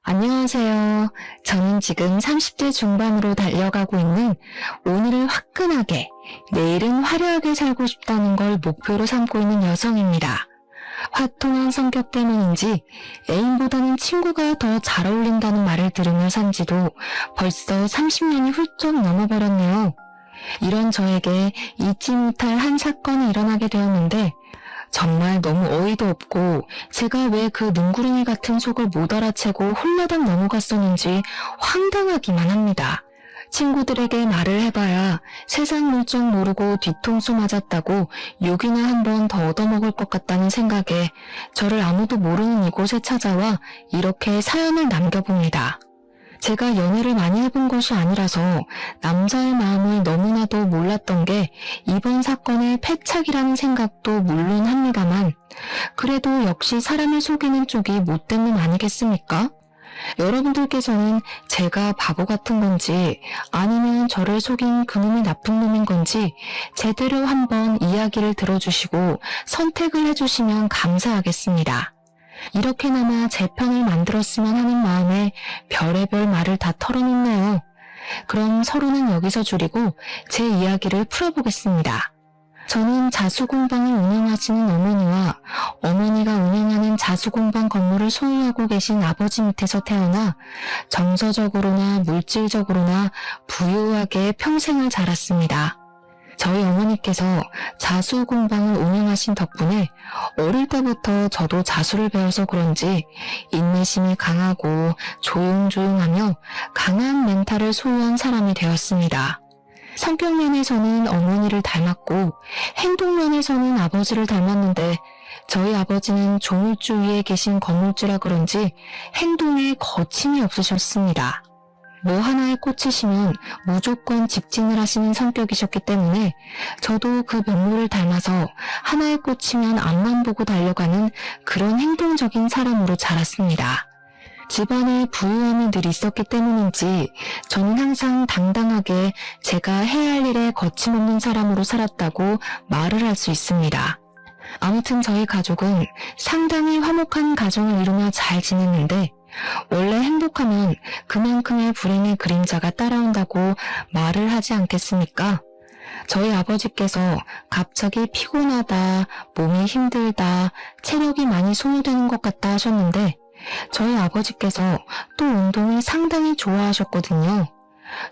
안녕하세요. 저는 지금 30대 중반으로 달려가고 있는 오늘을 화끈하게, 내일은 화려하게 살고 싶다는 걸 목표로 삼고 있는 여성입니다. 화통한 성격 때문인지 애인보다는 친구가 더 잘 어울린다는 말을 들으며 산 지도 벌써 30년이 훌쩍 넘어버렸네요. 이런 저에게 잊지 못할 한 사건이 일어나게 되었는데 정말 너무 어이도 없고 제가 왜 그 능구렁이 같은 속을 못 알아채고 홀라당 넘어갔었는지 황당하기만 합니다. 친구들에게 말을 해봐야 세상 물정 모르고 뒤통수 맞았다고 욕이나 한 번 더 얻어먹을 것 같다는 생각에 저를 아무도 모르는 이곳에 찾아와 이렇게 사연을 남겨봅니다. 제가 연애를 많이 해본 것이 아니라서 남자의 마음을 너무나도 몰랐던 게 이번 사건의 패착이라는 생각도 물론 합니다만 그래도 역시 사람을 속이는 쪽이 못된 놈 아니겠습니까? 여러분들께서는 제가 바보 같은 건지 아니면 저를 속인 그놈이 나쁜 놈인 건지 제대로 한번 이야기를 들어주시고 선택을 해주시면 감사하겠습니다. 이렇게나마 제 편을 만들었으면 하는 마음에 별의별 말을 다 털어놓네요. 그럼 서로는 여기서 줄이고 제 이야기를 풀어보겠습니다. 저는 자수공방을 운영하시는 어머니와 어머니가 운영하는 자수공방 건물을 소유하고 계신 아버지 밑에서 태어나 정서적으로나 물질적으로나 부유하게 평생을 자랐습니다. 저희 어머니께서 자수공방을 운영하신 덕분에 어릴 때부터 저도 자수를 배워서 그런지 인내심이 강하고 조용조용하며 강한 멘탈을 소유한 사람이 되었습니다. 성격면에서는 어머니를 닮았고 행동면에서는 아버지를 닮았는데 저희 아버지는 조물주 위에 계신 건물주라 그런지 행동에 거침이 없으셨습니다. 뭐 하나에 꽂히시면 무조건 직진을 하시는 성격이셨기 때문에 저도 그 면모를 닮아서 하나에 꽂히면 앞만 보고 달려가는 그런 행동적인 사람으로 자랐습니다. 집안에 부유함이 늘 있었기 때문인지 저는 항상 당당하게 제가 해야 할 일에 거침없는 사람으로 살았다고 말을 할 수 있습니다. 아무튼 저희 가족은 상당히 화목한 가정을 이루며 잘 지냈는데 원래 행복하면 그만큼의 불행의 그림자가 따라온다고 말을 하지 않겠습니까? 저희 아버지께서 갑자기 피곤하다, 몸이 힘들다, 체력이 많이 소모되는 것 같다 하셨는데 저희 아버지께서 또 운동을 상당히 좋아하셨거든요.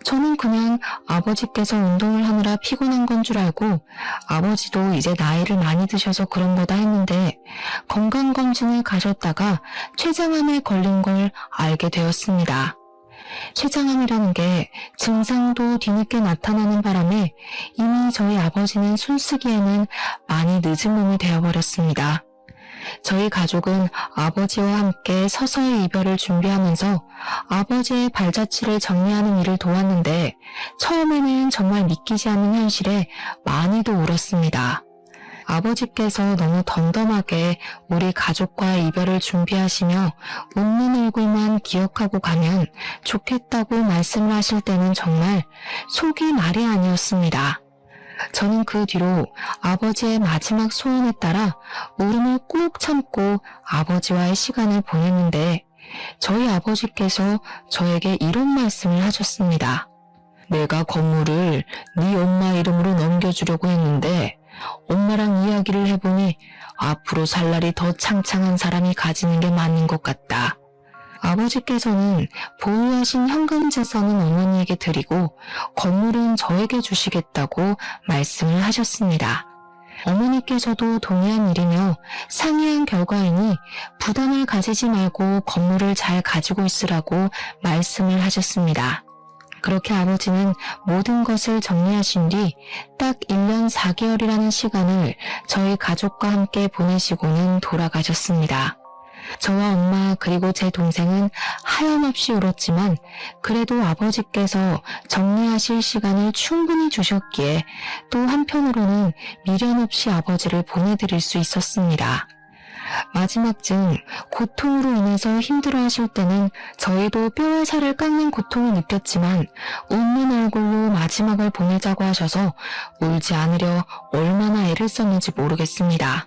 저는 그냥 아버지께서 운동을 하느라 피곤한 건 줄 알고 아버지도 이제 나이를 많이 드셔서 그런 거다 했는데 건강검진을 가셨다가 췌장암에 걸린 걸 알게 되었습니다. 췌장암이라는 게 증상도 뒤늦게 나타나는 바람에 이미 저희 아버지는 숨쓰기에는 많이 늦은 몸이 되어버렸습니다. 저희 가족은 아버지와 함께 서서히 이별을 준비하면서 아버지의 발자취를 정리하는 일을 도왔는데 처음에는 정말 믿기지 않는 현실에 많이도 울었습니다. 아버지께서 너무 덤덤하게 우리 가족과의 이별을 준비하시며 웃는 얼굴만 기억하고 가면 좋겠다고 말씀을 하실 때는 정말 속이 말이 아니었습니다. 저는 그 뒤로 아버지의 마지막 소원에 따라 울음을 꾹 참고 아버지와의 시간을 보냈는데 저희 아버지께서 저에게 이런 말씀을 하셨습니다. 내가 건물을 네 엄마 이름으로 넘겨주려고 했는데 엄마랑 이야기를 해보니 앞으로 살 날이 더 창창한 사람이 가지는 게 맞는 것 같다. 아버지께서는 보유하신 현금 재산은 어머니에게 드리고 건물은 저에게 주시겠다고 말씀을 하셨습니다. 어머니께서도 동의한 일이며 상의한 결과이니 부담을 가지지 말고 건물을 잘 가지고 있으라고 말씀을 하셨습니다. 그렇게 아버지는 모든 것을 정리하신 뒤 딱 1년 4개월이라는 시간을 저희 가족과 함께 보내시고는 돌아가셨습니다. 저와 엄마 그리고 제 동생은 하염없이 울었지만 그래도 아버지께서 정리하실 시간을 충분히 주셨기에 또 한편으로는 미련 없이 아버지를 보내드릴 수 있었습니다. 마지막쯤 고통으로 인해서 힘들어하실 때는 저희도 뼈와 살을 깎는 고통을 느꼈지만 웃는 얼굴로 마지막을 보내자고 하셔서 울지 않으려 얼마나 애를 썼는지 모르겠습니다.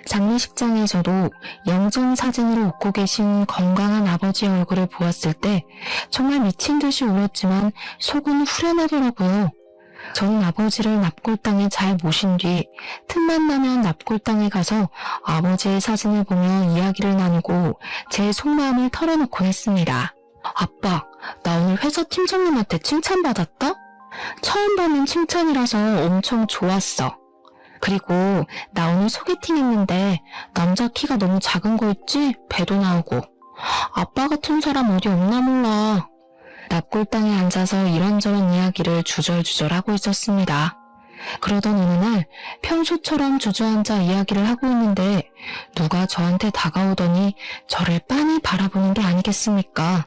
장례식장에서도 영정 사진으로 웃고 계신 건강한 아버지의 얼굴을 보았을 때 정말 미친 듯이 울었지만 속은 후련하더라고요. 저는 아버지를 납골당에 잘 모신 뒤 틈만 나면 납골당에 가서 아버지의 사진을 보며 이야기를 나누고 제 속마음을 털어놓곤 했습니다. 아빠, 나 오늘 회사 팀장님한테 칭찬받았다? 처음 받는 칭찬이라서 엄청 좋았어. 그리고 나 오늘 소개팅 했는데 남자 키가 너무 작은 거 있지? 배도 나오고. 아빠 같은 사람 어디 없나 몰라. 납골당에 앉아서 이런저런 이야기를 주절주절 하고 있었습니다. 그러던 어느 날 평소처럼 주저앉아 이야기를 하고 있는데 누가 저한테 다가오더니 저를 빤히 바라보는 게 아니겠습니까?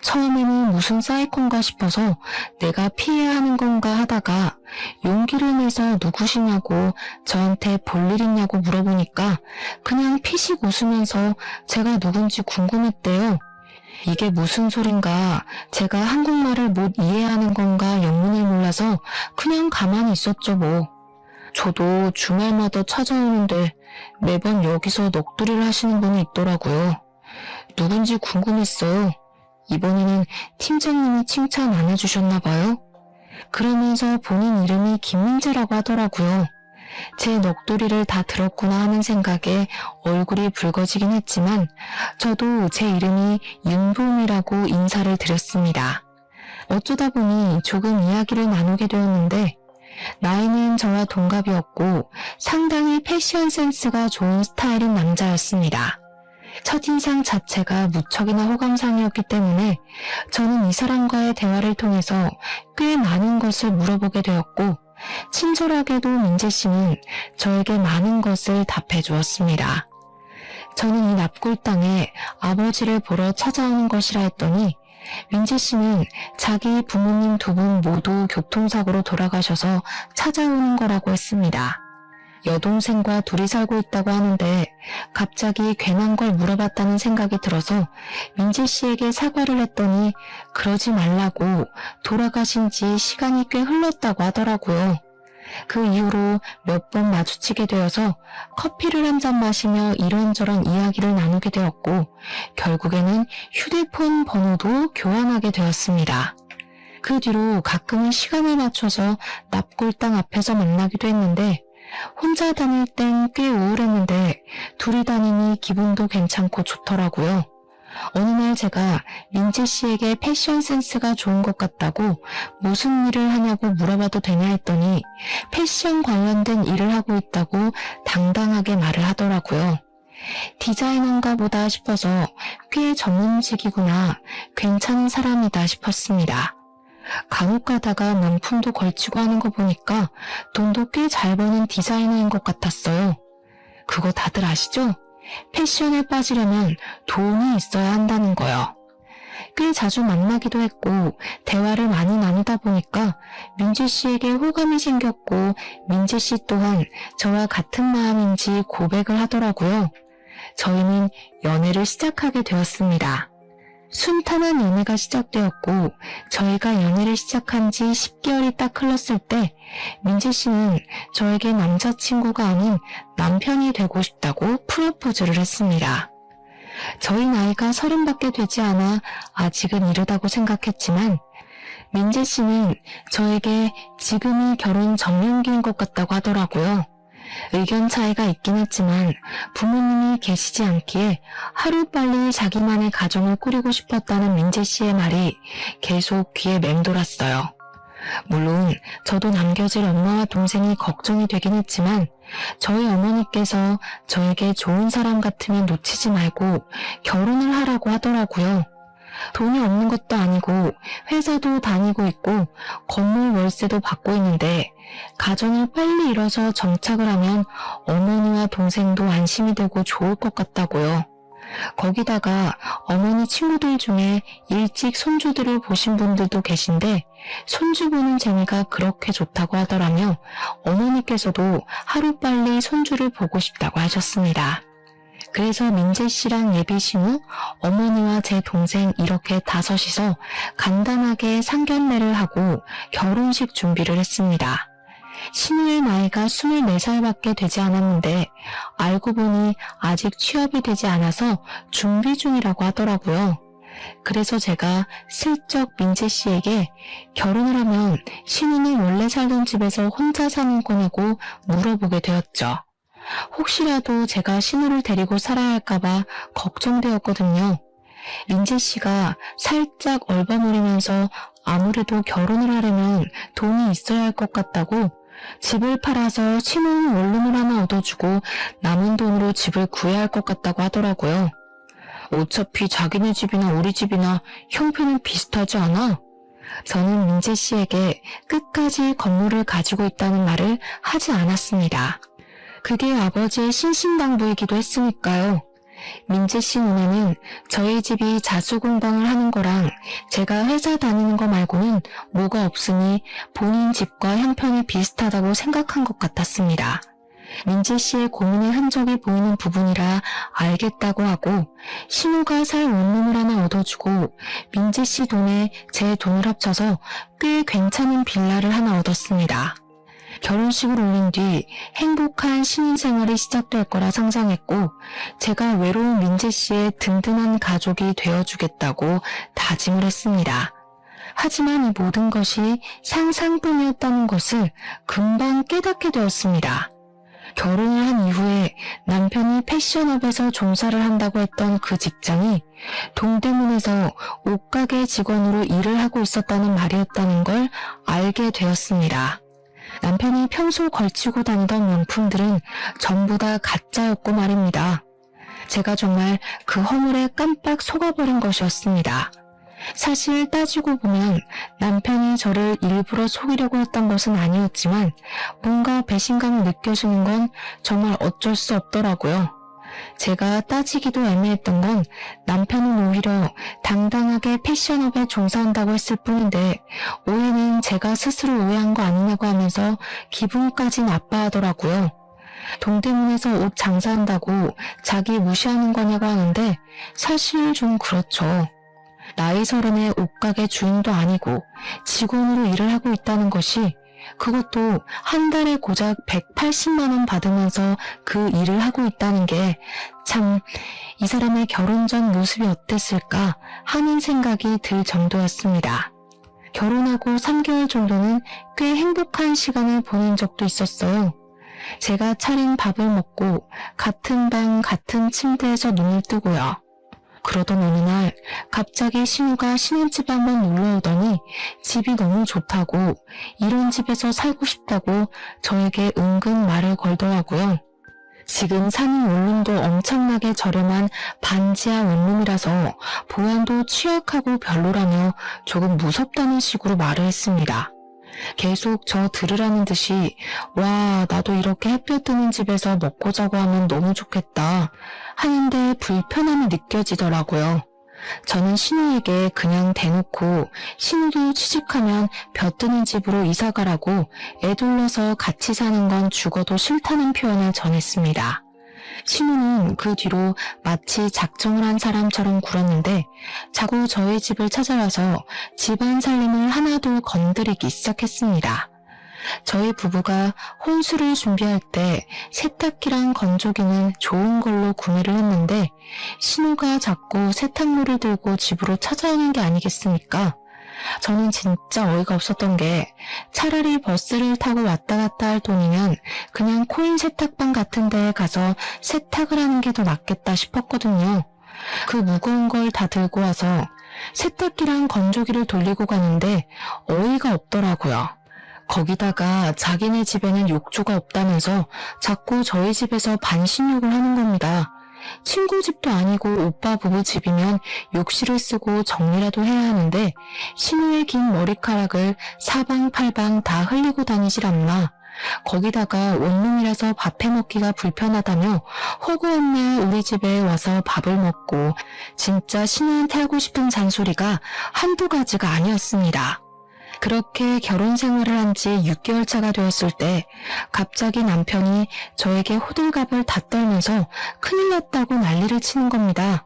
처음에는 무슨 사이콘가 싶어서 내가 피해야 하는 건가 하다가 용기를 내서 누구시냐고 저한테 볼 일 있냐고 물어보니까 그냥 피식 웃으면서 제가 누군지 궁금했대요. 이게 무슨 소린가, 제가 한국말을 못 이해하는 건가 영문을 몰라서 그냥 가만히 있었죠 뭐. 저도 주말마다 찾아오는데 매번 여기서 넋두리를 하시는 분이 있더라고요. 누군지 궁금했어요. 이번에는 팀장님이 칭찬 안 해주셨나 봐요. 그러면서 본인 이름이 김민재라고 하더라고요. 제 넋두리를 다 들었구나 하는 생각에 얼굴이 붉어지긴 했지만 저도 제 이름이 윤봄이라고 인사를 드렸습니다. 어쩌다 보니 조금 이야기를 나누게 되었는데 나이는 저와 동갑이었고 상당히 패션 센스가 좋은 스타일인 남자였습니다. 첫인상 자체가 무척이나 호감상이었기 때문에 저는 이 사람과의 대화를 통해서 꽤 많은 것을 물어보게 되었고 친절하게도 민재 씨는 저에게 많은 것을 답해 주었습니다. 저는 이 납골당에 아버지를 보러 찾아오는 것이라 했더니 민재 씨는 자기 부모님 두 분 모두 교통사고로 돌아가셔서 찾아오는 거라고 했습니다. 여동생과 둘이 살고 있다고 하는데 갑자기 괜한 걸 물어봤다는 생각이 들어서 민재 씨에게 사과를 했더니 그러지 말라고 돌아가신 지 시간이 꽤 흘렀다고 하더라고요. 그 이후로 몇 번 마주치게 되어서 커피를 한 잔 마시며 이런저런 이야기를 나누게 되었고 결국에는 휴대폰 번호도 교환하게 되었습니다. 그 뒤로 가끔은 시간을 맞춰서 납골당 앞에서 만나기도 했는데 혼자 다닐 땐 꽤 우울했는데 둘이 다니니 기분도 괜찮고 좋더라고요. 어느 날 제가 민재 씨에게 패션 센스가 좋은 것 같다고 무슨 일을 하냐고 물어봐도 되냐 했더니 패션 관련된 일을 하고 있다고 당당하게 말을 하더라고요. 디자이너인가 보다 싶어서 꽤 전문직이구나, 괜찮은 사람이다 싶었습니다. 간혹 가다가 명품도 걸치고 하는 거 보니까 돈도 꽤 잘 버는 디자이너인 것 같았어요. 그거 다들 아시죠? 패션에 빠지려면 돈이 있어야 한다는 거요. 꽤 자주 만나기도 했고 대화를 많이 나누다 보니까 민재 씨에게 호감이 생겼고 민재 씨 또한 저와 같은 마음인지 고백을 하더라고요. 저희는 연애를 시작하게 되었습니다. 순탄한 연애가 시작되었고 저희가 연애를 시작한 지 10개월이 딱 흘렀을 때 민재 씨는 저에게 남자친구가 아닌 남편이 되고 싶다고 프로포즈를 했습니다. 저희 나이가 30밖에 되지 않아 아직은 이르다고 생각했지만 민재 씨는 저에게 지금이 결혼 정년기인 것 같다고 하더라고요. 의견 차이가 있긴 했지만 부모님이 계시지 않기에 하루빨리 자기만의 가정을 꾸리고 싶었다는 민재 씨의 말이 계속 귀에 맴돌았어요. 물론 저도 남겨질 엄마와 동생이 걱정이 되긴 했지만 저희 어머니께서 저에게 좋은 사람 같으면 놓치지 말고 결혼을 하라고 하더라고요. 돈이 없는 것도 아니고 회사도 다니고 있고 건물 월세도 받고 있는데 가정을 빨리 이뤄서 정착을 하면 어머니와 동생도 안심이 되고 좋을 것 같다고요. 거기다가 어머니 친구들 중에 일찍 손주들을 보신 분들도 계신데 손주 보는 재미가 그렇게 좋다고 하더라며 어머니께서도 하루빨리 손주를 보고 싶다고 하셨습니다. 그래서 민재 씨랑 예비 신우, 어머니와 제 동생 이렇게 다섯이서 간단하게 상견례를 하고 결혼식 준비를 했습니다. 신우의 나이가 24살밖에 되지 않았는데 알고 보니 아직 취업이 되지 않아서 준비 중이라고 하더라고요. 그래서 제가 슬쩍 민재 씨에게 결혼을 하면 신우는 원래 살던 집에서 혼자 사는 거냐고 물어보게 되었죠. 혹시라도 제가 신우를 데리고 살아야 할까봐 걱정되었거든요. 민재 씨가 살짝 얼버무리면서 아무래도 결혼을 하려면 돈이 있어야 할 것 같다고 집을 팔아서 신혼 원룸을 하나 얻어주고 남은 돈으로 집을 구해야 할 것 같다고 하더라고요. 어차피 자기네 집이나 우리 집이나 형편은 비슷하지 않아? 저는 민재 씨에게 끝까지 건물을 가지고 있다는 말을 하지 않았습니다. 그게 아버지의 신신당부이기도 했으니까요. 민재 씨 눈에는 저희 집이 자수공방을 하는 거랑 제가 회사 다니는 거 말고는 뭐가 없으니 본인 집과 형편이 비슷하다고 생각한 것 같았습니다. 민재 씨의 고민의 흔적이 보이는 부분이라 알겠다고 하고 신우가 살 원룸을 하나 얻어주고 민재 씨 돈에 제 돈을 합쳐서 꽤 괜찮은 빌라를 하나 얻었습니다. 결혼식을 올린 뒤 행복한 신혼생활이 시작될 거라 상상했고 제가 외로운 민재 씨의 든든한 가족이 되어주겠다고 다짐을 했습니다. 하지만 이 모든 것이 상상뿐이었다는 것을 금방 깨닫게 되었습니다. 결혼을 한 이후에 남편이 패션업에서 종사를 한다고 했던 그 직장이 동대문에서 옷가게 직원으로 일을 하고 있었다는 말이었다는 걸 알게 되었습니다. 남편이 평소 걸치고 다니던 명품들은 전부 다 가짜였고 말입니다. 제가 정말 그 허물에 깜빡 속아버린 것이었습니다. 사실 따지고 보면 남편이 저를 일부러 속이려고 했던 것은 아니었지만 뭔가 배신감을 느껴지는 건 정말 어쩔 수 없더라고요. 제가 따지기도 애매했던 건 남편은 오히려 당당하게 패션업에 종사한다고 했을 뿐인데 오해는 제가 스스로 오해한 거 아니냐고 하면서 기분까지 나빠하더라고요. 동대문에서 옷 장사한다고 자기 무시하는 거냐고 하는데 사실 좀 그렇죠. 나이 서른의 옷가게 주인도 아니고 직원으로 일을 하고 있다는 것이 그것도 한 달에 고작 180만 원 받으면서 그 일을 하고 있다는 게 참 이 사람의 결혼 전 모습이 어땠을까 하는 생각이 들 정도였습니다. 결혼하고 3개월 정도는 꽤 행복한 시간을 보낸 적도 있었어요. 제가 차린 밥을 먹고 같은 방 같은 침대에서 눈을 뜨고요. 그러던 어느 날 갑자기 신우가 신혼집에 한번 놀러 오더니 집이 너무 좋다고 이런 집에서 살고 싶다고 저에게 은근 말을 걸더라고요. 지금 사는 원룸도 엄청나게 저렴한 반지하 원룸이라서 보안도 취약하고 별로라며 조금 무섭다는 식으로 말을 했습니다. 계속 저 들으라는 듯이 와 나도 이렇게 햇볕 드는 집에서 먹고 자고 하면 너무 좋겠다 하는데 불편함이 느껴지더라고요. 저는 신우에게 그냥 대놓고 신우도 취직하면 볕 드는 집으로 이사가라고 애둘러서 같이 사는 건 죽어도 싫다는 표현을 전했습니다. 신우는 그 뒤로 마치 작정을 한 사람처럼 굴었는데 자꾸 저희 집을 찾아와서 집안 살림을 하나도 건드리기 시작했습니다. 저희 부부가 혼수를 준비할 때 세탁기랑 건조기는 좋은 걸로 구매를 했는데 신우가 자꾸 세탁물을 들고 집으로 찾아오는 게 아니겠습니까? 저는 진짜 어이가 없었던 게 차라리 버스를 타고 왔다 갔다 할 돈이면 그냥 코인 세탁방 같은 데에 가서 세탁을 하는 게 더 낫겠다 싶었거든요. 그 무거운 걸 다 들고 와서 세탁기랑 건조기를 돌리고 가는데 어이가 없더라고요. 거기다가 자기네 집에는 욕조가 없다면서 자꾸 저희 집에서 반신욕을 하는 겁니다. 친구 집도 아니고 오빠 부부 집이면 욕실을 쓰고 정리라도 해야 하는데 신우의 긴 머리카락을 사방팔방 다 흘리고 다니질 않나. 거기다가 원룸이라서 밥 해먹기가 불편하다며 허구없네 우리 집에 와서 밥을 먹고 진짜 신우한테 하고 싶은 잔소리가 한두 가지가 아니었습니다. 그렇게 결혼 생활을 한 지 6개월 차가 되었을 때 갑자기 남편이 저에게 호들갑을 다 떨면서 큰일 났다고 난리를 치는 겁니다.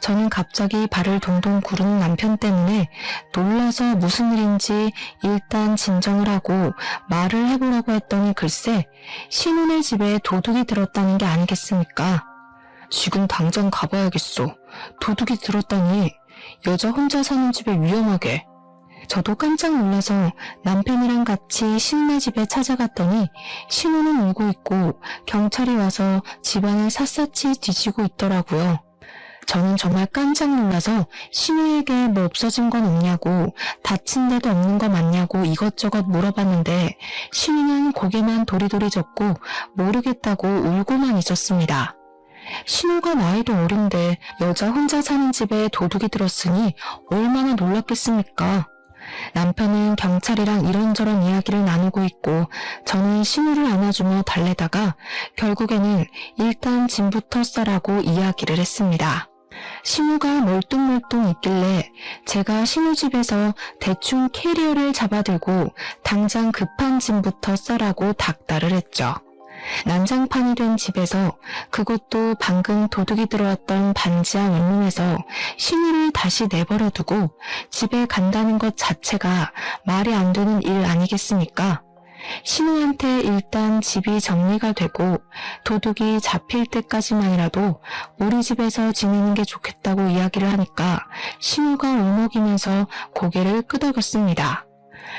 저는 갑자기 발을 동동 구르는 남편 때문에 놀라서 무슨 일인지 일단 진정을 하고 말을 해보라고 했더니 글쎄 신혼의 집에 도둑이 들었다는 게 아니겠습니까? 지금 당장 가봐야겠어. 도둑이 들었다니. 여자 혼자 사는 집에 위험하게. 저도 깜짝 놀라서 남편이랑 같이 신우네 집에 찾아갔더니 신우는 울고 있고 경찰이 와서 집안을 샅샅이 뒤지고 있더라고요. 저는 정말 깜짝 놀라서 신우에게 뭐 없어진 건 없냐고, 다친 데도 없는 거 맞냐고 이것저것 물어봤는데 신우는 고개만 도리도리 젓고 모르겠다고 울고만 있었습니다. 신우가 나이도 어린데 여자 혼자 사는 집에 도둑이 들었으니 얼마나 놀랐겠습니까? 남편은 경찰이랑 이런저런 이야기를 나누고 있고 저는 신우를 안아주며 달래다가 결국에는 일단 짐부터 싸라고 이야기를 했습니다. 신우가 멀뚱멀뚱 있길래 제가 신우 집에서 대충 캐리어를 잡아들고 당장 급한 짐부터 싸라고 닥달을 했죠. 난장판이 된 집에서, 그것도 방금 도둑이 들어왔던 반지하 원룸에서 신우를 다시 내버려 두고 집에 간다는 것 자체가 말이 안 되는 일 아니겠습니까? 신우한테 일단 집이 정리가 되고 도둑이 잡힐 때까지만이라도 우리 집에서 지내는 게 좋겠다고 이야기를 하니까 신우가 울먹이면서 고개를 끄덕였습니다.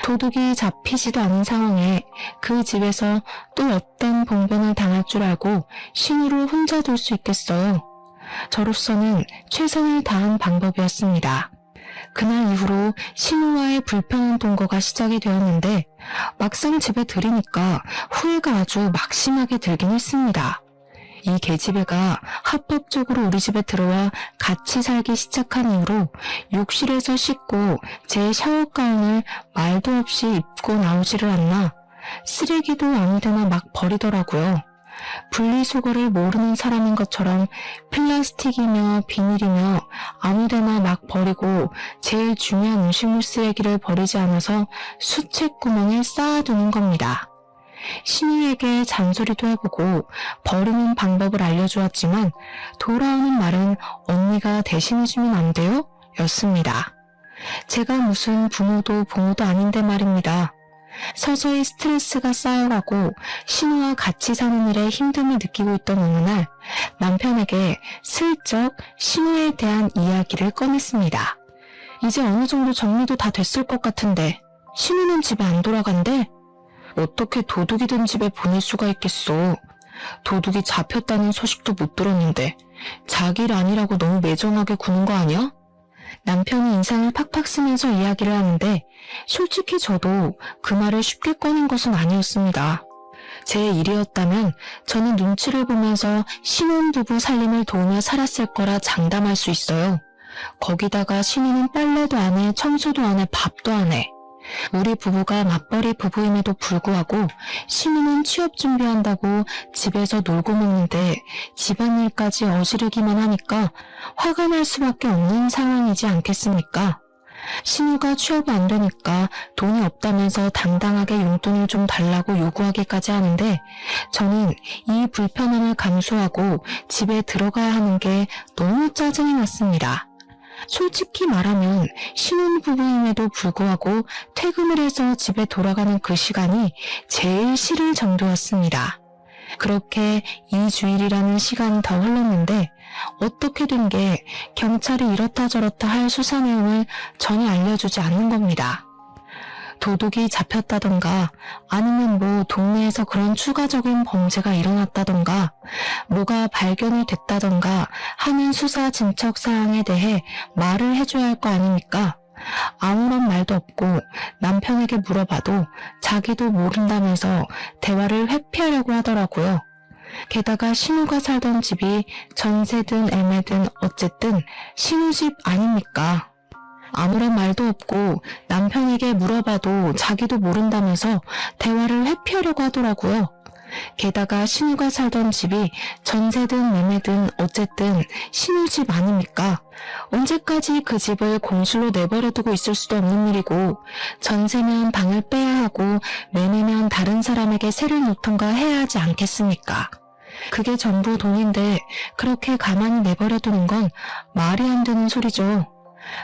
도둑이 잡히지도 않은 상황에 그 집에서 또 어떤 봉변을 당할 줄 알고 신우를 혼자 둘 수 있겠어요. 저로서는 최선을 다한 방법이었습니다. 그날 이후로 신우와의 불편한 동거가 시작이 되었는데 막상 집에 들이니까 후회가 아주 막심하게 들긴 했습니다. 이 계집애가 합법적으로 우리 집에 들어와 같이 살기 시작한 이후로 욕실에서 씻고 제 샤워 가운을 말도 없이 입고 나오지를 않나 쓰레기도 아무데나 막 버리더라고요. 분리수거를 모르는 사람인 것처럼 플라스틱이며 비닐이며 아무데나 막 버리고 제일 중요한 음식물 쓰레기를 버리지 않아서 수채구멍에 쌓아두는 겁니다. 신우에게 잔소리도 해보고 버리는 방법을 알려주었지만 돌아오는 말은 언니가 대신해주면 안 돼요? 였습니다. 제가 무슨 부모도 부모도 아닌데 말입니다. 서서히 스트레스가 쌓여가고 신우와 같이 사는 일에 힘듦을 느끼고 있던 어느 날 남편에게 슬쩍 신우에 대한 이야기를 꺼냈습니다. 이제 어느 정도 정리도 다 됐을 것 같은데 신우는 집에 안 돌아간대? 어떻게 도둑이 든 집에 보낼 수가 있겠어. 도둑이 잡혔다는 소식도 못 들었는데 자기 일 아니라고 너무 매정하게 구는 거 아니야? 남편이 인상을 팍팍 쓰면서 이야기를 하는데 솔직히 저도 그 말을 쉽게 꺼낸 것은 아니었습니다. 제 일이었다면 저는 눈치를 보면서 신혼부부 살림을 도우며 살았을 거라 장담할 수 있어요. 거기다가 신우는 빨래도 안 해, 청소도 안 해, 밥도 안 해. 우리 부부가 맞벌이 부부임에도 불구하고 신우는 취업 준비한다고 집에서 놀고 먹는데 집안일까지 어지르기만 하니까 화가 날 수밖에 없는 상황이지 않겠습니까? 신우가 취업이 안 되니까 돈이 없다면서 당당하게 용돈을 좀 달라고 요구하기까지 하는데 저는 이 불편함을 감수하고 집에 들어가야 하는 게 너무 짜증이 났습니다. 솔직히 말하면 신혼부부임에도 불구하고 퇴근을 해서 집에 돌아가는 그 시간이 제일 싫을 정도였습니다. 그렇게 2주일이라는 시간이 더 흘렀는데 어떻게 된 게 경찰이 이렇다 저렇다 할 수사 내용을 전혀 알려주지 않는 겁니다. 도둑이 잡혔다던가 아니면 뭐 동네에서 그런 추가적인 범죄가 일어났다던가 뭐가 발견이 됐다던가 하는 수사 진척 사항에 대해 말을 해줘야 할 거 아닙니까? 아무런 말도 없고 남편에게 물어봐도 자기도 모른다면서 대화를 회피하려고 하더라고요. 게다가 신우가 살던 집이 전세든 애매든 어쨌든 신우 집 아닙니까? 아무런 말도 없고 남편에게 물어봐도 자기도 모른다면서 대화를 회피하려고 하더라고요. 게다가 신우가 살던 집이 전세든 매매든 어쨌든 신우 집 아닙니까? 언제까지 그 집을 공실로 내버려두고 있을 수도 없는 일이고 전세면 방을 빼야 하고 매매면 다른 사람에게 세를 놓던가 해야 하지 않겠습니까? 그게 전부 돈인데 그렇게 가만히 내버려두는 건 말이 안 되는 소리죠.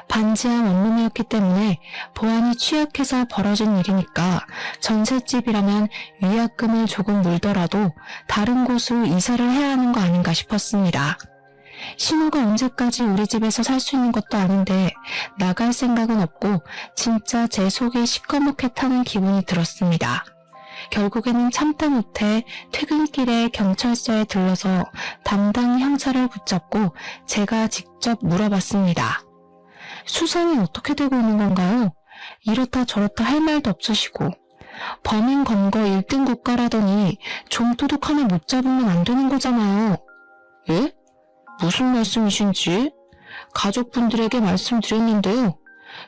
반지하 원룸이었기 때문에 보안이 취약해서 벌어진 일이니까 전셋집이라면 위약금을 조금 물더라도 다른 곳으로 이사를 해야 하는 거 아닌가 싶었습니다. 신우가 언제까지 우리 집에서 살 수 있는 것도 아닌데 나갈 생각은 없고 진짜 제 속이 시커멓게 타는 기분이 들었습니다. 결국에는 참다 못해 퇴근길에 경찰서에 들러서 담당 형사를 붙잡고 제가 직접 물어봤습니다. 수상이 어떻게 되고 있는 건가요? 이렇다 저렇다 할 말도 없으시고 범인 검거 1등 국가라더니 좀도둑 하나 못 잡으면 안 되는 거잖아요. 예? 무슨 말씀이신지? 가족분들에게 말씀드렸는데요.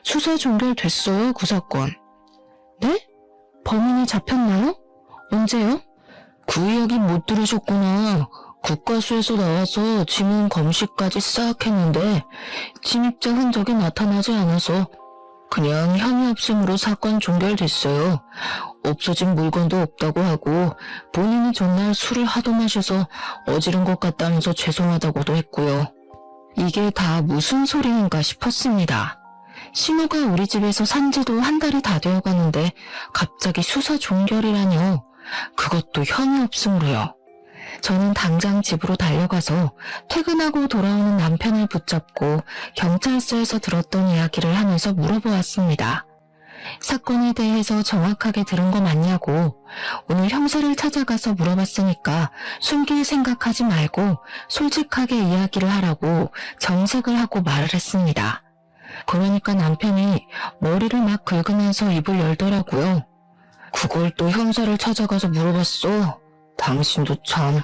수사 종결됐어요, 그 사건. 네? 범인이 잡혔나요? 언제요? 그 이야기 못 들으셨구나. 국과수에서 나와서 지문 검시까지 싹 했는데 침입자 흔적이 나타나지 않아서 그냥 혐의 없음으로 사건 종결됐어요. 없어진 물건도 없다고 하고 본인이 전날 술을 하도 마셔서 어지른 것 같다면서 죄송하다고도 했고요. 이게 다 무슨 소리인가 싶었습니다. 신우가 우리 집에서 산 지도 한 달이 다 되어가는데 갑자기 수사 종결이라뇨. 그것도 혐의 없음으로요. 저는 당장 집으로 달려가서 퇴근하고 돌아오는 남편을 붙잡고 경찰서에서 들었던 이야기를 하면서 물어보았습니다. 사건에 대해서 정확하게 들은 거 맞냐고. 오늘 형사를 찾아가서 물어봤으니까 숨길 생각하지 말고 솔직하게 이야기를 하라고 정색을 하고 말을 했습니다. 그러니까 남편이 머리를 막 긁으면서 입을 열더라고요. 그걸 또 형사를 찾아가서 물어봤어. 당신도 참.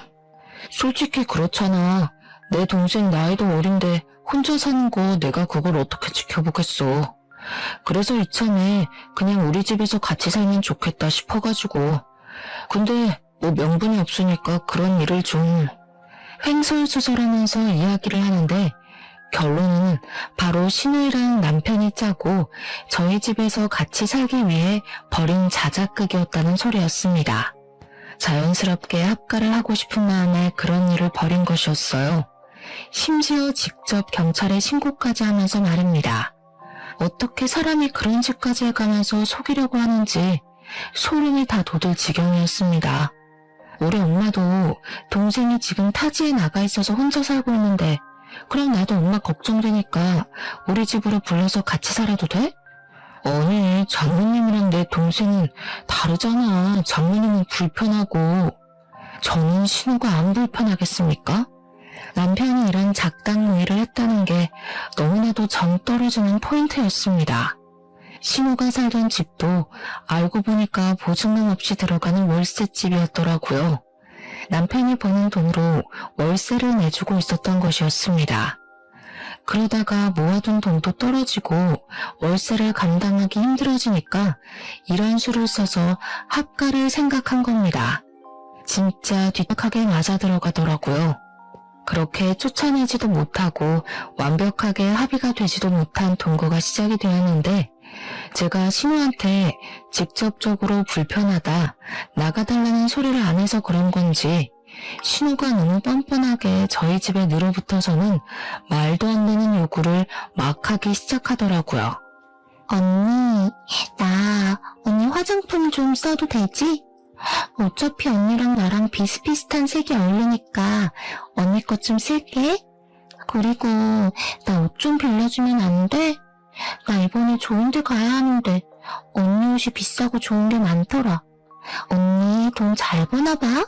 솔직히 그렇잖아. 내 동생 나이도 어린데 혼자 사는 거 내가 그걸 어떻게 지켜보겠어. 그래서 이참에 그냥 우리 집에서 같이 살면 좋겠다 싶어가지고. 근데 뭐 명분이 없으니까 그런 일을 좀 횡설수설하면서 이야기를 하는데 결론은 바로 신우이랑 남편이 짜고 저희 집에서 같이 살기 위해 벌인 자작극이었다는 소리였습니다. 자연스럽게 합가를 하고 싶은 마음에 그런 일을 벌인 것이었어요. 심지어 직접 경찰에 신고까지 하면서 말입니다. 어떻게 사람이 그런 짓까지 해가면서 속이려고 하는지 소름이 다 돋을 지경이었습니다. 우리 엄마도 동생이 지금 타지에 나가 있어서 혼자 살고 있는데 그럼 나도 엄마 걱정되니까 우리 집으로 불러서 같이 살아도 돼? 아니, 장모님이랑 내 동생은 다르잖아. 장모님은 불편하고 저는 신우가 안 불편하겠습니까? 남편이 이런 작당무의를 했다는 게 너무나도 정 떨어지는 포인트였습니다. 신우가 살던 집도 알고 보니까 보증금 없이 들어가는 월세집이었더라고요. 남편이 버는 돈으로 월세를 내주고 있었던 것이었습니다. 그러다가 모아둔 돈도 떨어지고 월세를 감당하기 힘들어지니까 이런 수를 써서 합가를 생각한 겁니다. 진짜 뒷박하게 맞아 들어가더라고요. 그렇게 쫓아내지도 못하고 완벽하게 합의가 되지도 못한 동거가 시작이 되었는데 제가 신우한테 직접적으로 불편하다, 나가달라는 소리를 안 해서 그런 건지 신우가 너무 뻔뻔하게 저희 집에 늘어붙어서는 말도 안 되는 요구를 막 하기 시작하더라고요. 언니 화장품 좀 써도 되지? 어차피 언니랑 나랑 비슷비슷한 색이 어울리니까 언니 것 좀 쓸게. 그리고 나 옷 좀 빌려주면 안 돼? 나 이번에 좋은 데 가야 하는데 언니 옷이 비싸고 좋은 게 많더라. 언니 돈 잘 버나 봐?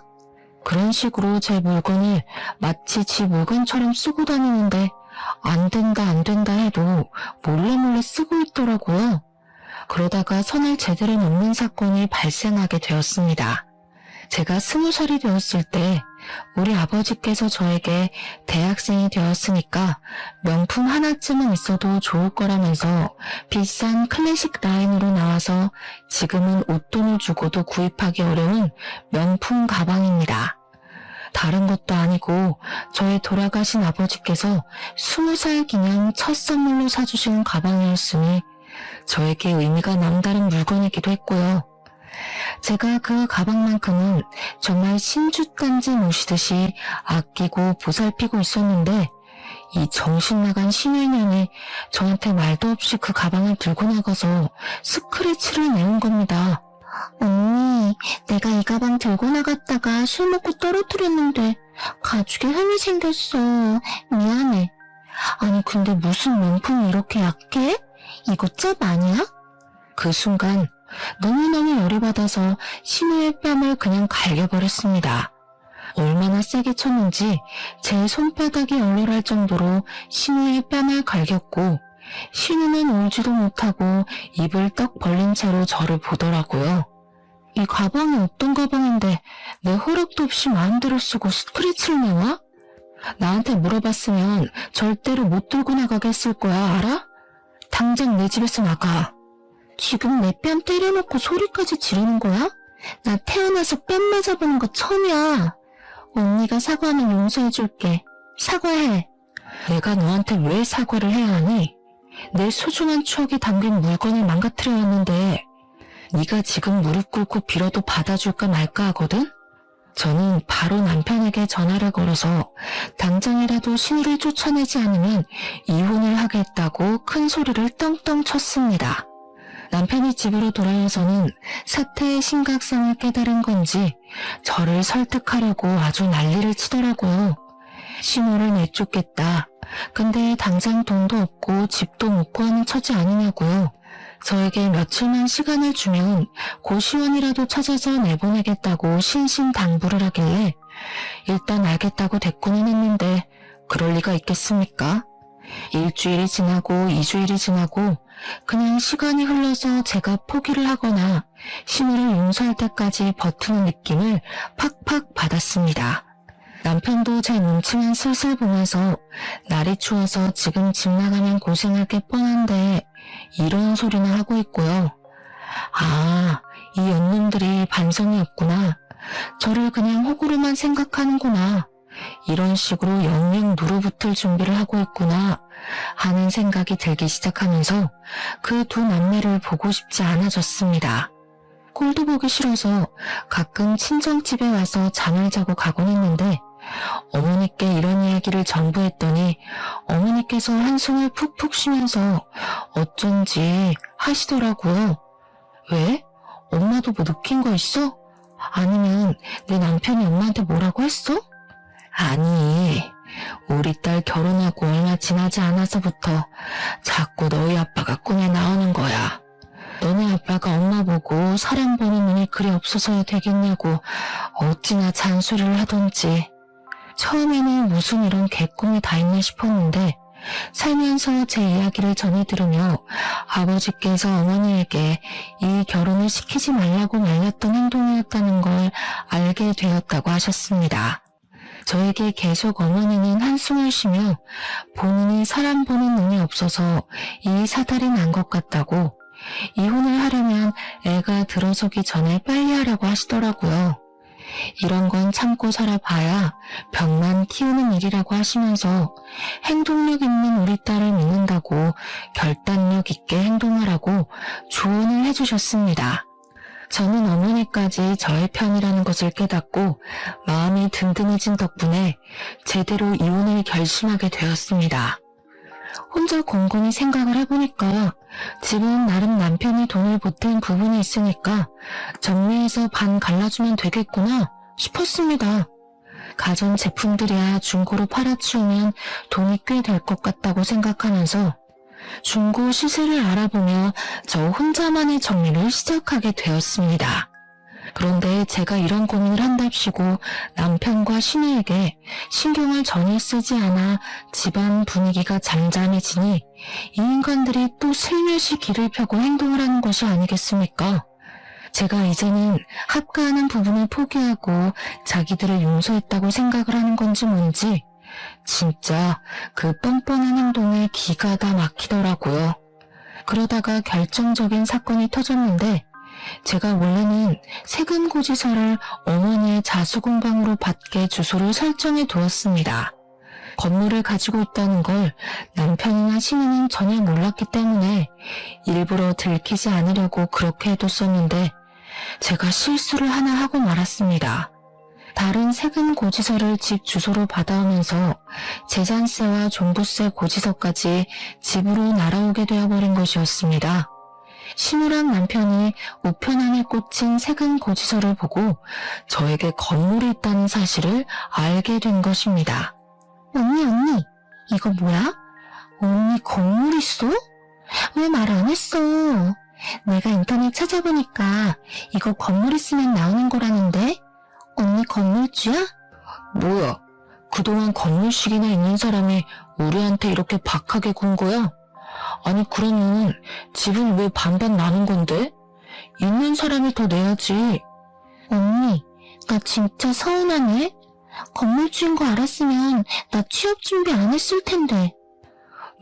그런 식으로 제 물건을 마치 지 물건처럼 쓰고 다니는데 안 된다 해도 몰래 쓰고 있더라고요. 그러다가 선을 제대로 넘는 사건이 발생하게 되었습니다. 제가 20살이 되었을 때 우리 아버지께서 저에게 대학생이 되었으니까 명품 하나쯤은 있어도 좋을 거라면서 비싼 클래식 라인으로 나와서 지금은 웃돈을 주고도 구입하기 어려운 명품 가방입니다. 다른 것도 아니고 저의 돌아가신 아버지께서 20살 기념 첫 선물로 사주신 가방이었으니 저에게 의미가 남다른 물건이기도 했고요. 제가 그 가방만큼은 정말 신주단지 모시듯이 아끼고 보살피고 있었는데 이 정신나간 신일년이 저한테 말도 없이 그 가방을 들고 나가서 스크래치를 내온 겁니다. 언니, 내가 이 가방 들고 나갔다가 술 먹고 떨어뜨렸는데 가죽에 흠이 생겼어. 미안해. 아니 근데 무슨 명품이 이렇게 약해? 이거 짭 아니야? 그 순간 너무너무 열이 받아서 신우의 뺨을 그냥 갈겨버렸습니다. 얼마나 세게 쳤는지 제 손바닥이 얼얼할 정도로 신우의 뺨을 갈겼고 신우는 울지도 못하고 입을 떡 벌린 채로 저를 보더라고요. 이 가방이 어떤 가방인데 내 허락도 없이 마음대로 쓰고 스크래치를 내와? 나한테 물어봤으면 절대로 못 들고 나가게 했을 거야, 알아? 당장 내 집에서 나가. 지금 내 뺨 때려놓고 소리까지 지르는 거야? 나 태어나서 뺨 맞아보는 거 처음이야. 언니가 사과하면 용서해줄게. 사과해. 내가 너한테 왜 사과를 해야 하니? 내 소중한 추억이 담긴 물건을 망가뜨려 왔는데 네가 지금 무릎 꿇고 빌어도 받아줄까 말까 하거든? 저는 바로 남편에게 전화를 걸어서 당장이라도 신우를 쫓아내지 않으면 이혼을 하겠다고 큰 소리를 떵떵 쳤습니다. 남편이 집으로 돌아와서는 사태의 심각성을 깨달은 건지 저를 설득하려고 아주 난리를 치더라고요. 신우를 내쫓겠다. 근데 당장 돈도 없고 집도 못 구하는 처지 아니냐고요. 저에게 며칠만 시간을 주면 고시원이라도 찾아서 내보내겠다고 신신당부를 하길래 일단 알겠다고 대꾸는 했는데 그럴 리가 있겠습니까? 일주일이 지나고 2주일이 지나고 그냥 시간이 흘러서 제가 포기를 하거나 신우를 용서할 때까지 버티는 느낌을 팍팍 받았습니다. 남편도 제 눈치만 슬슬 보면서 날이 추워서 지금 집 나가면 고생할 게 뻔한데 이런 소리나 하고 있고요. 아, 이 연놈들이 반성이 없구나. 저를 그냥 호구로만 생각하는구나. 이런 식으로 영영 누르붙을 준비를 하고 있구나 하는 생각이 들기 시작하면서 그 두 남매를 보고 싶지 않아졌습니다. 꼴도 보기 싫어서 가끔 친정집에 와서 잠을 자고 가곤 했는데 어머니께 이런 이야기를 전부했더니 어머니께서 한숨을 푹푹 쉬면서 어쩐지 하시더라고요. 왜? 엄마도 뭐 느낀 거 있어? 아니면 내 남편이 엄마한테 뭐라고 했어? 아니, 우리 딸 결혼하고 얼마 지나지 않아서부터 자꾸 너희 아빠가 꿈에 나오는 거야. 너네 아빠가 엄마 보고 사람 보는 눈이 그리 없어서야 되겠냐고 어찌나 잔소리를 하던지. 처음에는 무슨 이런 개꿈이 다 있나 싶었는데 살면서 제 이야기를 전해 들으며 아버지께서 어머니에게 이 결혼을 시키지 말라고 말렸던 행동이었다는 걸 알게 되었다고 하셨습니다. 저에게 계속 어머니는 한숨을 쉬며 본인이 사람 보는 눈이 없어서 이 사달이 난 것 같다고 이혼을 하려면 애가 들어서기 전에 빨리 하라고 하시더라고요. 이런 건 참고 살아봐야 병만 키우는 일이라고 하시면서 행동력 있는 우리 딸을 믿는다고 결단력 있게 행동하라고 조언을 해주셨습니다. 저는 어머니까지 저의 편이라는 것을 깨닫고 마음이 든든해진 덕분에 제대로 이혼을 결심하게 되었습니다. 혼자 곰곰이 생각을 해보니까 집은 나름 남편이 돈을 보탠 부분이 있으니까 정리해서 반 갈라주면 되겠구나 싶었습니다. 가전제품들이야 중고로 팔아치우면 돈이 꽤 될 것 같다고 생각하면서 중고 시세를 알아보며 저 혼자만의 정리를 시작하게 되었습니다. 그런데 제가 이런 고민을 한답시고 남편과 신우에게 신경을 전혀 쓰지 않아 집안 분위기가 잠잠해지니 이 인간들이 또 슬며시 길을 펴고 행동을 하는 것이 아니겠습니까? 제가 이제는 합가하는 부분을 포기하고 자기들을 용서했다고 생각을 하는 건지 뭔지 진짜 그 뻔뻔한 행동에 기가 다 막히더라고요. 그러다가 결정적인 사건이 터졌는데 제가 원래는 세금 고지서를 어머니의 자수공방으로 받게 주소를 설정해 두었습니다. 건물을 가지고 있다는 걸 남편이나 신우는 전혀 몰랐기 때문에 일부러 들키지 않으려고 그렇게 해뒀었는데 제가 실수를 하나 하고 말았습니다. 다른 세금 고지서를 집 주소로 받아오면서 재산세와 종부세 고지서까지 집으로 날아오게 되어버린 것이었습니다. 신우랑 남편이 우편함에 꽂힌 세금 고지서를 보고 저에게 건물이 있다는 사실을 알게 된 것입니다. 언니, 이거 뭐야? 언니 건물 있어? 왜 말 안 했어? 내가 인터넷 찾아보니까 이거 건물 있으면 나오는 거라는데? 언니 건물주야? 뭐야, 그동안 건물식이나 있는 사람이 우리한테 이렇게 박하게 군 거야? 아니 그러면 집은 왜 반반 나눈 건데? 있는 사람이 더 내야지. 언니, 나 진짜 서운하네. 건물주인 거 알았으면 나 취업 준비 안 했을 텐데.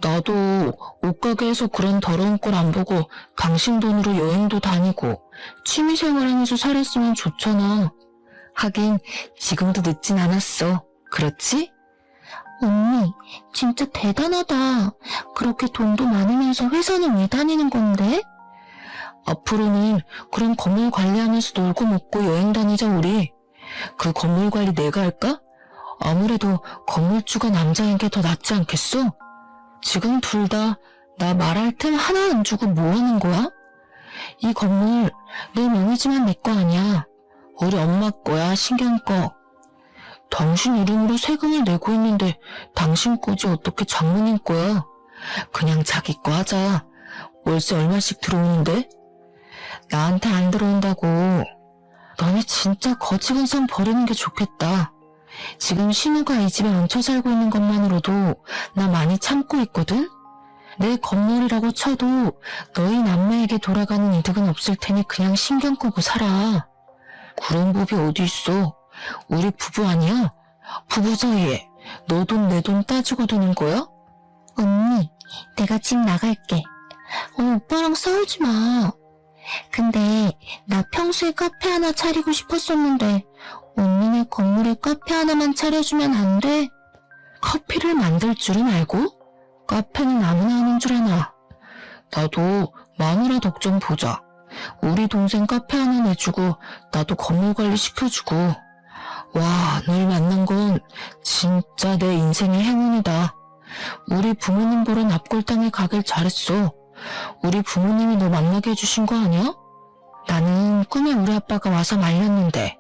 나도 옷가게에서 그런 더러운 꼴 안 보고 당신 돈으로 여행도 다니고 취미생활하면서 살았으면 좋잖아. 하긴 지금도 늦진 않았어. 그렇지? 언니, 진짜 대단하다. 그렇게 돈도 많으면서 회사는 왜 다니는 건데? 앞으로는 그런 건물 관리하면서 놀고 먹고 여행 다니자 우리. 그 건물 관리 내가 할까? 아무래도 건물주가 남자인 게 더 낫지 않겠어? 지금 둘 다 나 말할 틈 하나 안 주고 뭐 하는 거야? 이 건물 내 명의지만 내 거 아니야. 우리 엄마 거야, 신경 꺼. 당신 이름으로 세금을 내고 있는데 당신 거지 어떻게 장모님 거야? 그냥 자기 거 하자. 월세 얼마씩 들어오는데? 나한테 안 들어온다고. 너네 진짜 거지근성 버리는 게 좋겠다. 지금 신우가 이 집에 얹혀 살고 있는 것만으로도 나 많이 참고 있거든? 내 건물이라고 쳐도 너희 남매에게 돌아가는 이득은 없을 테니 그냥 신경 끄고 살아. 그런 법이 어디 있어? 우리 부부 아니야? 부부 사이에 너 돈 내 돈 따지고 드는 거야? 언니, 내가 집 나갈게. 오빠랑 싸우지 마. 근데 나 평소에 카페 하나 차리고 싶었었는데 언니네 건물에 카페 하나만 차려주면 안 돼? 커피를 만들 줄은 알고? 카페는 아무나 하는 줄 아나. 나도 마누라 덕 좀 보자. 우리 동생 카페 하나 내주고 나도 건물 관리 시켜주고. 와, 널 만난 건 진짜 내 인생의 행운이다. 우리 부모님 보러 납골당에 가길 잘했어. 우리 부모님이 너 만나게 해주신 거 아니야? 나는 꿈에 우리 아빠가 와서 말렸는데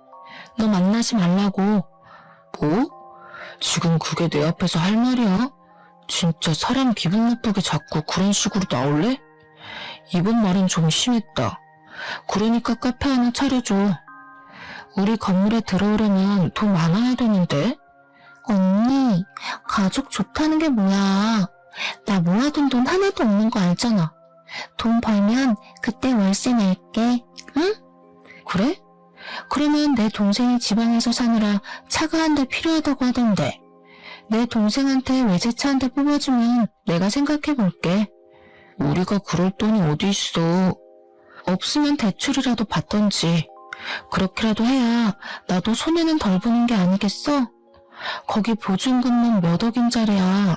너 만나지 말라고. 뭐? 지금 그게 내 앞에서 할 말이야? 진짜 사람 기분 나쁘게 자꾸 그런 식으로 나올래? 이번 말은 좀 심했다. 그러니까 카페 하나 차려줘. 우리 건물에 들어오려면 돈 많아야 되는데. 언니, 가족 좋다는 게 뭐야. 나 모아둔 돈 하나도 없는 거 알잖아. 돈 벌면 그때 월세 낼게. 응? 그래? 그러면 내 동생이 지방에서 사느라 차가 한 대 필요하다고 하던데. 내 동생한테 외제차 한 대 뽑아주면 내가 생각해볼게. 우리가 그럴 돈이 어디 있어. 없으면 대출이라도 받던지. 그렇게라도 해야 나도 손해는 덜 보는 게 아니겠어? 거기 보증금은 몇 억인짜리야.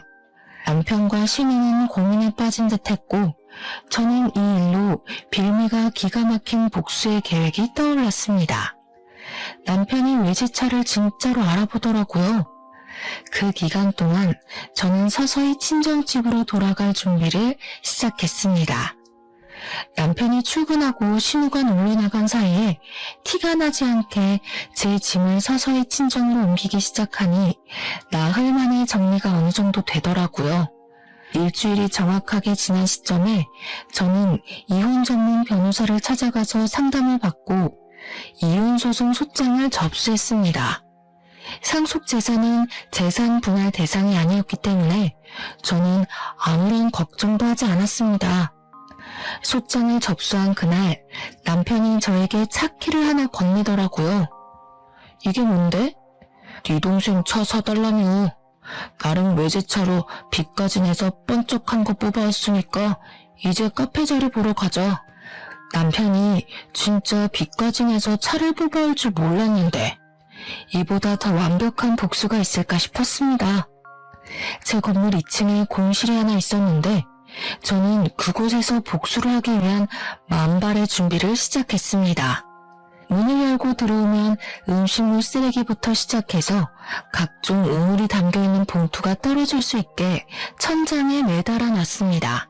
남편과 신우는 고민에 빠진 듯했고 저는 이 일로 빌미가 기가 막힌 복수의 계획이 떠올랐습니다. 남편이 외제차를 진짜로 알아보더라고요. 그 기간 동안 저는 서서히 친정집으로 돌아갈 준비를 시작했습니다. 남편이 출근하고 신우가 놀러 나간 사이에 티가 나지 않게 제 짐을 서서히 친정으로 옮기기 시작하니 나흘 만에 정리가 어느 정도 되더라고요. 일주일이 정확하게 지난 시점에 저는 이혼 전문 변호사를 찾아가서 상담을 받고 이혼소송 소장을 접수했습니다. 상속재산은 재산 분할 대상이 아니었기 때문에 저는 아무런 걱정도 하지 않았습니다. 소장을 접수한 그날 남편이 저에게 차키를 하나 건네더라고요. 이게 뭔데? 네 동생 차 사달라며. 나름 외제차로 빚까지 내서 번쩍한 거 뽑아왔으니까 이제 카페 자리 보러 가자. 남편이 진짜 빚까지 내서 차를 뽑아올 줄 몰랐는데 이보다 더 완벽한 복수가 있을까 싶었습니다. 제 건물 2층에 공실이 하나 있었는데 저는 그곳에서 복수를 하기 위한 만발의 준비를 시작했습니다. 문을 열고 들어오면 음식물 쓰레기부터 시작해서 각종 오물이 담겨있는 봉투가 떨어질 수 있게 천장에 매달아 놨습니다.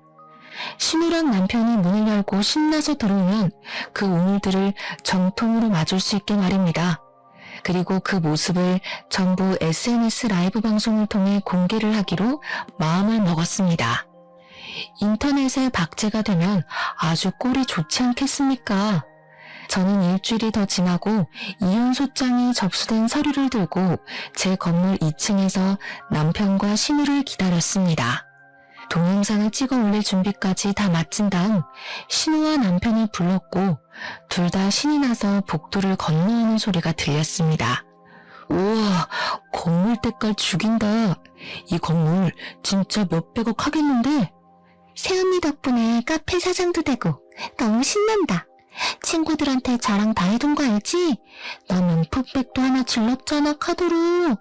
신우랑 남편이 문을 열고 신나서 들어오면 그 오물들을 정통으로 맞을 수 있게 말입니다. 그리고 그 모습을 전부 SNS 라이브 방송을 통해 공개를 하기로 마음을 먹었습니다. 인터넷에 박제가 되면 아주 꼴이 좋지 않겠습니까? 저는 일주일이 더 지나고 이혼 소장이 접수된 서류를 들고 제 건물 2층에서 남편과 신우를 기다렸습니다. 동영상을 찍어 올릴 준비까지 다 마친 다음 신우와 남편이 불렀고 둘 다 신이 나서 복도를 건너오는 소리가 들렸습니다. 우와, 건물 때깔 죽인다. 이 건물 진짜 몇백억 하겠는데? 새언니 덕분에 카페 사장도 되고 너무 신난다. 친구들한테 자랑 다 해둔 거 알지? 나 명품백도 하나 질렀잖아, 카드로.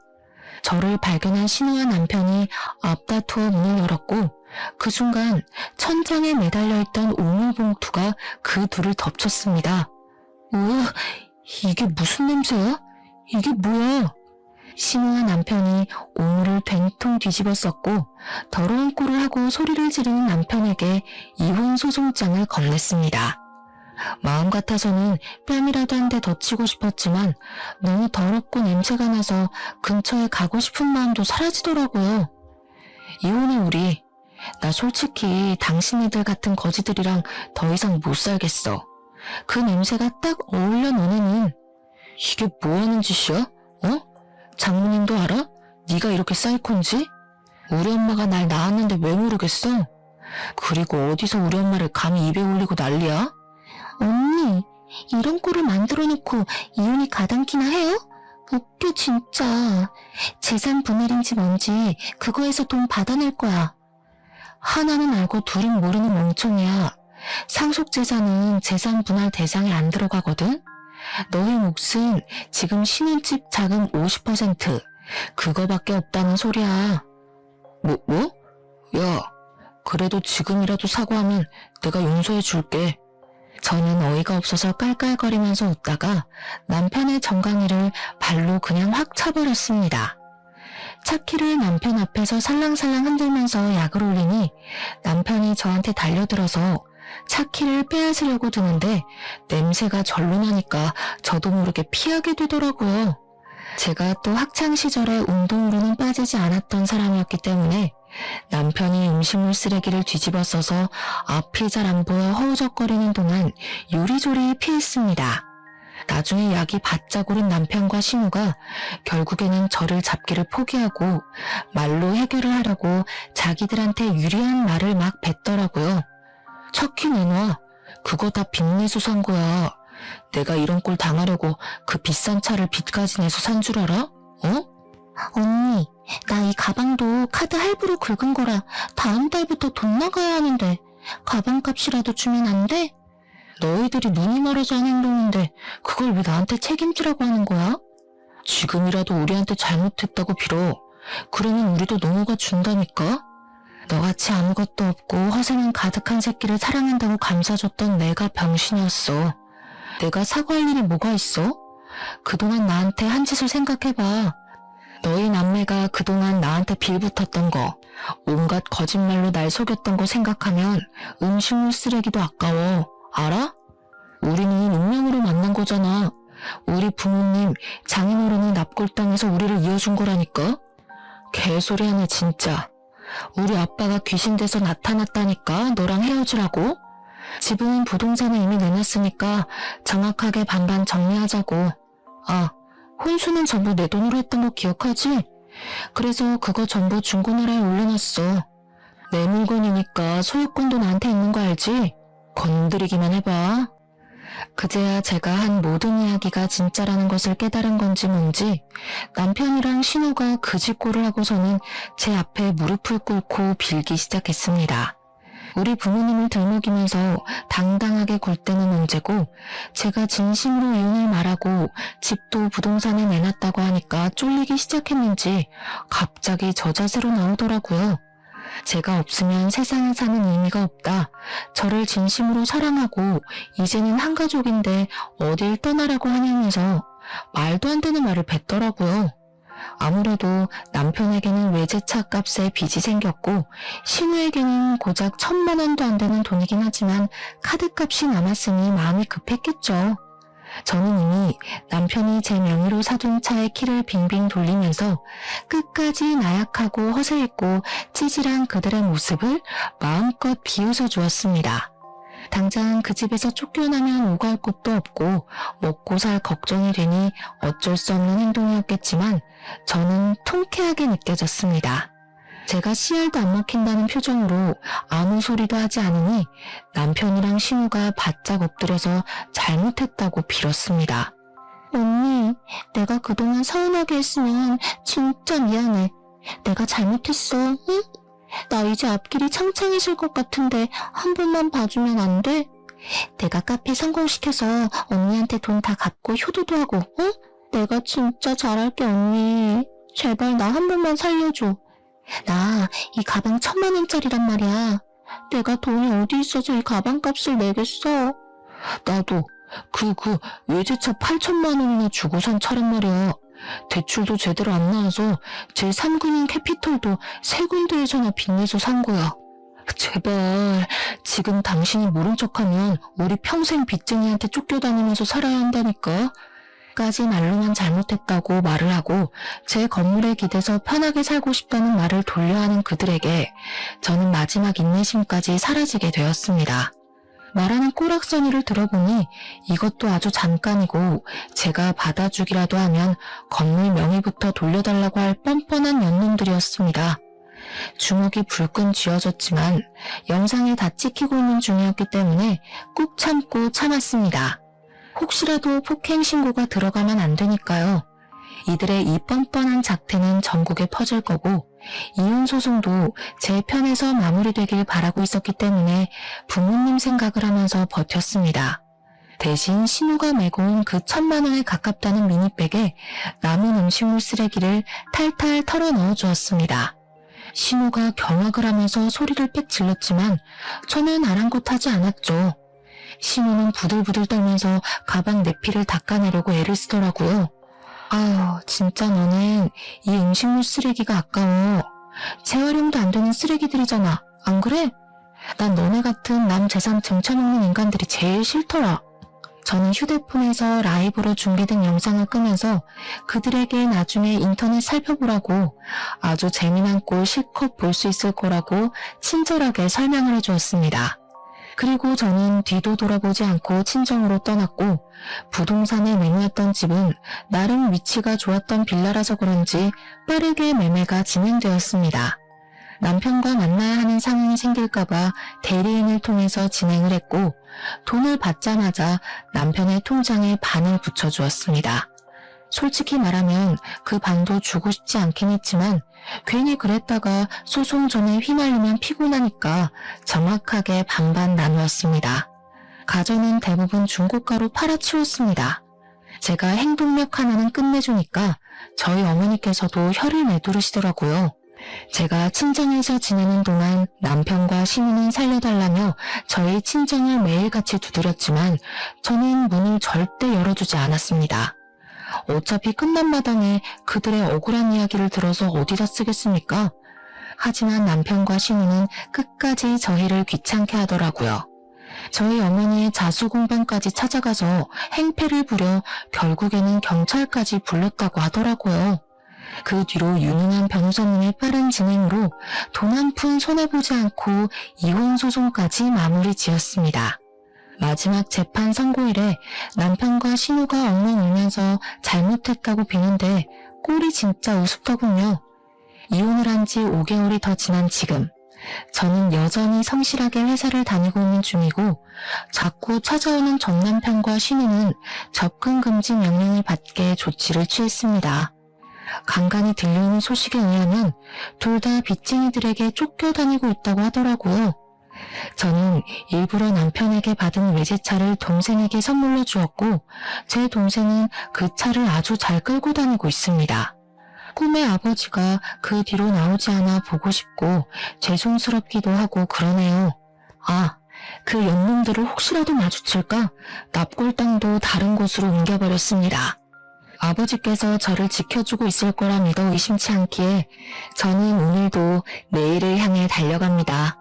저를 발견한 신우와 남편이 앞다투어 문을 열었고 그 순간 천장에 매달려있던 오물봉투가 그 둘을 덮쳤습니다. 우와, 이게 무슨 냄새야? 이게 뭐야? 신우와 남편이 오물을 된통 뒤집어 썼고 더러운 꼴을 하고 소리를 지르는 남편에게 이혼 소송장을 건넸습니다. 마음 같아서는 뺨이라도 한 대 더 치고 싶었지만 너무 더럽고 냄새가 나서 근처에 가고 싶은 마음도 사라지더라고요. 이혼해 우리. 나 솔직히 당신네들 같은 거지들이랑 더 이상 못 살겠어. 그 냄새가 딱 어울려 너네는. 이게 뭐하는 짓이야? 어? 장모님도 알아? 네가 이렇게 사이콘지? 우리 엄마가 날 낳았는데 왜 모르겠어? 그리고 어디서 우리 엄마를 감히 입에 올리고 난리야? 언니, 이런 꼴을 만들어 놓고 이혼이 가당키나 해요? 웃겨 진짜. 재산 분할인지 뭔지 그거에서 돈 받아낼 거야. 하나는 알고 둘은 모르는 멍청이야. 상속재산은 재산 분할 대상에 안 들어가거든? 너의 몫은 지금 신혼집 자금 50% 그거밖에 없다는 소리야. 뭐? 야, 그래도 지금이라도 사과하면 내가 용서해 줄게. 저는 어이가 없어서 깔깔거리면서 웃다가 남편의 정강이를 발로 그냥 확 차버렸습니다. 차키를 남편 앞에서 살랑살랑 흔들면서 약을 올리니 남편이 저한테 달려들어서 차키를 빼앗으려고 드는데 냄새가 절로 나니까 저도 모르게 피하게 되더라고요. 제가 또 학창시절에 운동으로는 빠지지 않았던 사람이었기 때문에 남편이 음식물 쓰레기를 뒤집어 써서 앞이 잘 안 보여 허우적거리는 동안 요리조리 피했습니다. 나중에 약이 바짝 오른 남편과 신우가 결국에는 저를 잡기를 포기하고 말로 해결을 하려고 자기들한테 유리한 말을 막 뱉더라고요. 차키 내놔. 그거 다 빚내서 산 거야. 내가 이런 꼴 당하려고 그 비싼 차를 빚까지 내서 산 줄 알아? 어? 언니, 나 이 가방도 카드 할부로 긁은 거라 다음 달부터 돈 나가야 하는데 가방값이라도 주면 안 돼? 너희들이 눈이 멀어서 한 행동인데 그걸 왜 나한테 책임지라고 하는 거야? 지금이라도 우리한테 잘못했다고 빌어. 그러면 우리도 넘어가 준다니까? 너같이 아무것도 없고 허세만 가득한 새끼를 사랑한다고 감싸줬던 내가 병신이었어. 내가 사과할 일이 뭐가 있어? 그동안 나한테 한 짓을 생각해봐. 너희 남매가 그동안 나한테 빌붙었던 거, 온갖 거짓말로 날 속였던 거 생각하면 음식물 쓰레기도 아까워. 알아? 우리는 운명으로 만난 거잖아. 우리 부모님 장인어른이 납골당해서 우리를 이어준 거라니까? 개소리 하네 진짜. 우리 아빠가 귀신 돼서 나타났다니까 너랑 헤어지라고? 집은 부동산에 이미 내놨으니까 정확하게 반반 정리하자고. 아, 혼수는 전부 내 돈으로 했던 거 기억하지? 그래서 그거 전부 중고나라에 올려놨어. 내 물건이니까 소유권도 나한테 있는 거 알지? 건드리기만 해봐. 그제야 제가 한 모든 이야기가 진짜라는 것을 깨달은 건지 뭔지 남편이랑 신우가 그 짓꼴을 하고서는 제 앞에 무릎을 꿇고 빌기 시작했습니다. 우리 부모님을 들먹이면서 당당하게 굴 때는 문제고 제가 진심으로 이혼을 말하고 집도 부동산에 내놨다고 하니까 쫄리기 시작했는지 갑자기 저 자세로 나오더라고요. 제가 없으면 세상에 사는 의미가 없다. 저를 진심으로 사랑하고 이제는 한 가족인데 어딜 떠나라고 하냐면서 말도 안 되는 말을 뱉더라고요. 아무래도 남편에게는 외제차 값에 빚이 생겼고 신우에게는 고작 1,000만 원도 안 되는 돈이긴 하지만 카드값이 남았으니 마음이 급했겠죠. 저는 이미 남편이 제 명의로 사둔 차의 키를 빙빙 돌리면서 끝까지 나약하고 허세있고 찌질한 그들의 모습을 마음껏 비웃어 주었습니다. 당장 그 집에서 쫓겨나면 오갈 곳도 없고 먹고 살 걱정이 되니 어쩔 수 없는 행동이었겠지만 저는 통쾌하게 느껴졌습니다. 제가 씨알도 안 먹힌다는 표정으로 아무 소리도 하지 않으니 남편이랑 신우가 바짝 엎드려서 잘못했다고 빌었습니다. 언니, 내가 그동안 서운하게 했으면 진짜 미안해. 내가 잘못했어, 응? 나 이제 앞길이 창창해질 것 같은데 한 번만 봐주면 안 돼? 내가 카페 성공시켜서 언니한테 돈 다 갚고 효도도 하고, 응? 내가 진짜 잘할게, 언니. 제발 나 한 번만 살려줘. 나 이 가방 1,000만 원짜리란 말이야. 내가 돈이 어디 있어서 이 가방 값을 내겠어. 나도 그 외제차 8,000만 원이나 주고 산 차란 말이야. 대출도 제대로 안 나와서 제 3금융 캐피털도 세 군데에서나 빚내서 산 거야. 제발 지금 당신이 모른 척하면 우리 평생 빚쟁이한테 쫓겨다니면서 살아야 한다니까. 까지 말로만 잘못했다고 말을 하고 제 건물에 기대서 편하게 살고 싶다는 말을 돌려하는 그들에게 저는 마지막 인내심까지 사라지게 되었습니다. 말하는 꼬락서니를 들어보니 이것도 아주 잠깐이고 제가 받아주기라도 하면 건물 명의부터 돌려달라고 할 뻔뻔한 연놈들이었습니다. 주먹이 불끈 쥐어졌지만 영상에 다 찍히고 있는 중이었기 때문에 꾹 참고 참았습니다. 혹시라도 폭행 신고가 들어가면 안 되니까요. 이들의 이 뻔뻔한 작태는 전국에 퍼질 거고 이혼 소송도 제 편에서 마무리되길 바라고 있었기 때문에 부모님 생각을 하면서 버텼습니다. 대신 신우가 메고 온 그 1,000만 원에 가깝다는 미니백에 남은 음식물 쓰레기를 탈탈 털어 넣어 주었습니다. 신우가 경악을 하면서 소리를 빽 질렀지만 저는 아랑곳하지 않았죠. 신우는 부들부들 떨면서 가방 내피를 닦아내려고 애를 쓰더라고요. 아유, 진짜 너는 이 음식물 쓰레기가 아까워. 재활용도 안 되는 쓰레기들이잖아. 안 그래? 난 너네 같은 남 재산 등쳐먹는 인간들이 제일 싫더라. 저는 휴대폰에서 라이브로 준비된 영상을 끄면서 그들에게 나중에 인터넷 살펴보라고 아주 재미난 꼴 실컷 볼 수 있을 거라고 친절하게 설명을 해주었습니다. 그리고 저는 뒤도 돌아보지 않고 친정으로 떠났고 부동산에 매매했던 집은 나름 위치가 좋았던 빌라라서 그런지 빠르게 매매가 진행되었습니다. 남편과 만나야 하는 상황이 생길까봐 대리인을 통해서 진행을 했고 돈을 받자마자 남편의 통장에 반을 붙여주었습니다. 솔직히 말하면 그 반도 주고 싶지 않긴 했지만 괜히 그랬다가 소송 전에 휘말리면 피곤하니까 정확하게 반반 나누었습니다. 가전은 대부분 중고가로 팔아치웠습니다. 제가 행동력 하나는 끝내주니까 저희 어머니께서도 혀를 내두르시더라고요. 제가 친정에서 지내는 동안 남편과 신우는 살려달라며 저희 친정을 매일같이 두드렸지만 저는 문을 절대 열어주지 않았습니다. 어차피 끝난 마당에 그들의 억울한 이야기를 들어서 어디다 쓰겠습니까? 하지만 남편과 신우는 끝까지 저희를 귀찮게 하더라고요. 저희 어머니의 자수공방까지 찾아가서 행패를 부려 결국에는 경찰까지 불렀다고 하더라고요. 그 뒤로 유능한 변호사님의 빠른 진행으로 돈 한 푼 손해보지 않고 이혼 소송까지 마무리 지었습니다. 마지막 재판 선고일에 남편과 신우가 엉엉 울면서 잘못했다고 비는데 꼴이 진짜 우습더군요. 이혼을 한 지 5개월이 더 지난 지금 저는 여전히 성실하게 회사를 다니고 있는 중이고 자꾸 찾아오는 전 남편과 신우는 접근 금지 명령을 받게 조치를 취했습니다. 간간히 들려오는 소식에 의하면 둘 다 빚쟁이들에게 쫓겨다니고 있다고 하더라고요. 저는 일부러 남편에게 받은 외제차를 동생에게 선물로 주었고 제 동생은 그 차를 아주 잘 끌고 다니고 있습니다. 꿈의 아버지가 그 뒤로 나오지 않아 보고 싶고 죄송스럽기도 하고 그러네요. 아, 그 연놈들을 혹시라도 마주칠까 납골당도 다른 곳으로 옮겨버렸습니다. 아버지께서 저를 지켜주고 있을 거라 믿어 의심치 않기에 저는 오늘도 내일을 향해 달려갑니다.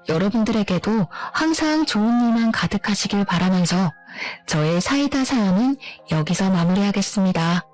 여러분들에게도 항상 좋은 일만 가득하시길 바라면서 저의 사이다 사연은 여기서 마무리하겠습니다.